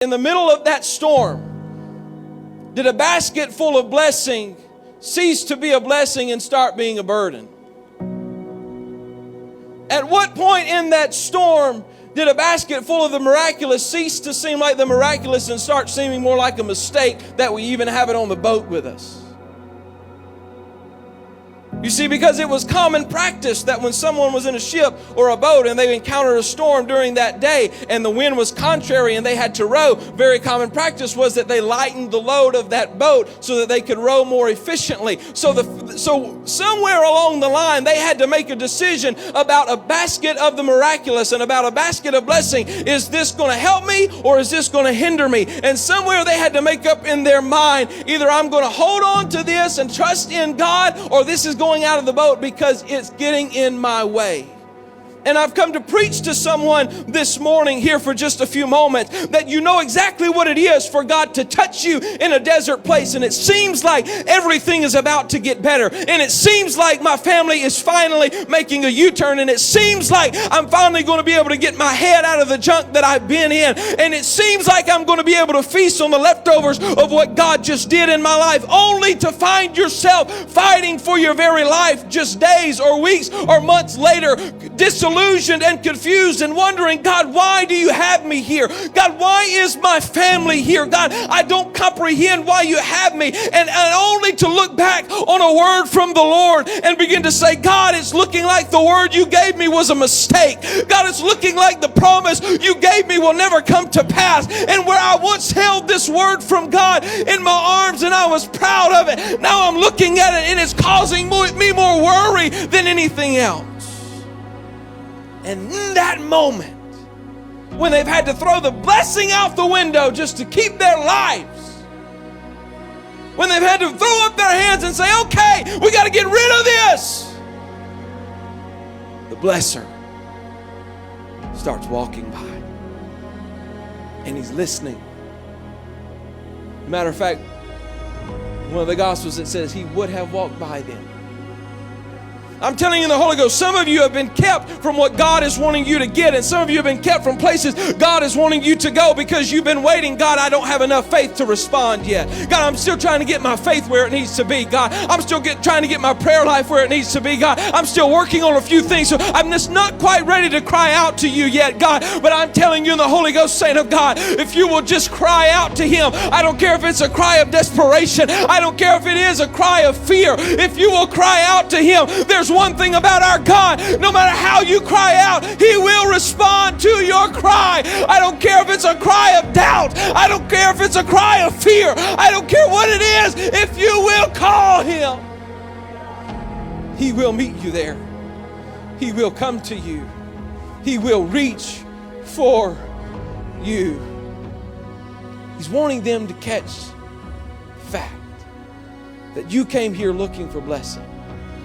In the middle of that storm, did a basket full of blessing cease to be a blessing and start being a burden? At what point in that storm did a basket full of the miraculous cease to seem like the miraculous and start seeming more like a mistake that we even have it on the boat with us? You see, because it was common practice that when someone was in a ship or a boat and they encountered a storm during that day and the wind was contrary and they had to row, very common practice was that they lightened the load of that boat so that they could row more efficiently. So somewhere along the line, they had to make a decision about a basket of the miraculous and about a basket of blessing. Is this going to help me or is this going to hinder me? And somewhere they had to make up in their mind, either I'm going to hold on to this and trust in God, or this is going out of the boat because it's getting in my way. And I've come to preach to someone this morning here for just a few moments that you know exactly what it is for God to touch you in a desert place, and it seems like everything is about to get better, and it seems like my family is finally making a U-turn, and it seems like I'm finally going to be able to get my head out of the junk that I've been in, and it seems like I'm going to be able to feast on the leftovers of what God just did in my life, only to find yourself fighting for your very life just days or weeks or months later, disillusioned and confused and wondering, God, why do you have me here? God, why is my family here? God, I don't comprehend why you have me. And only to look back on a word from the Lord and begin to say, God, it's looking like the word you gave me was a mistake. God, it's looking like the promise you gave me will never come to pass. And where I once held this word from God in my arms and I was proud of it, now I'm looking at it and it's causing me more worry than anything else. And in that moment, when they've had to throw the blessing out the window just to keep their lives, when they've had to throw up their hands and say, okay, we got to get rid of this, the blesser starts walking by. And he's listening. Matter of fact, one of the Gospels, it says he would have walked by them. I'm telling you in the Holy Ghost, some of you have been kept from what God is wanting you to get, and some of you have been kept from places God is wanting you to go because you've been waiting. God, I don't have enough faith to respond yet. God, I'm still trying to get my faith where it needs to be. God, I'm still trying to get my prayer life where it needs to be. God, I'm still working on a few things, so I'm just not quite ready to cry out to you yet, God. But I'm telling you in the Holy Ghost, saint of God, if you will just cry out to Him, I don't care if it's a cry of desperation. I don't care if it is a cry of fear. If you will cry out to Him, there's one thing about our God: no matter how you cry out, He will respond to your cry. I don't care if it's a cry of doubt. I don't care if it's a cry of fear. I don't care what it is. If you will call Him, He will meet you there. He will come to you. He will reach for you. He's wanting them to catch the fact that you came here looking for blessing.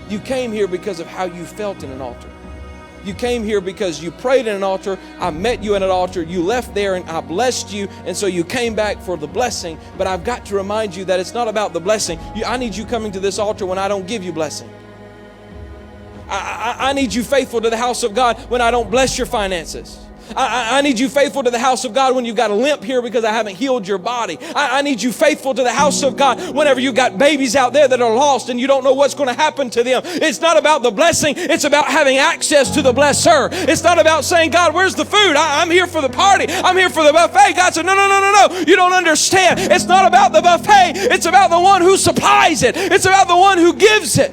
You came here because of how you felt in an altar. You came here because you prayed in an altar. I met you in an altar. You left there and I blessed you. And so you came back for the blessing. But I've got to remind you that it's not about the blessing. I need you coming to this altar when I don't give you blessing. I need you faithful to the house of God when I don't bless your finances. I need you faithful to the house of God when you've got a limp here because I haven't healed your body. I need you faithful to the house of God whenever you've got babies out there that are lost and you don't know what's going to happen to them. It's not about the blessing. It's about having access to the blesser. It's not about saying, God, where's the food? I'm here for the party. I'm here for the buffet. God said, no. You don't understand. It's not about the buffet. It's about the one who supplies it. It's about the one who gives it.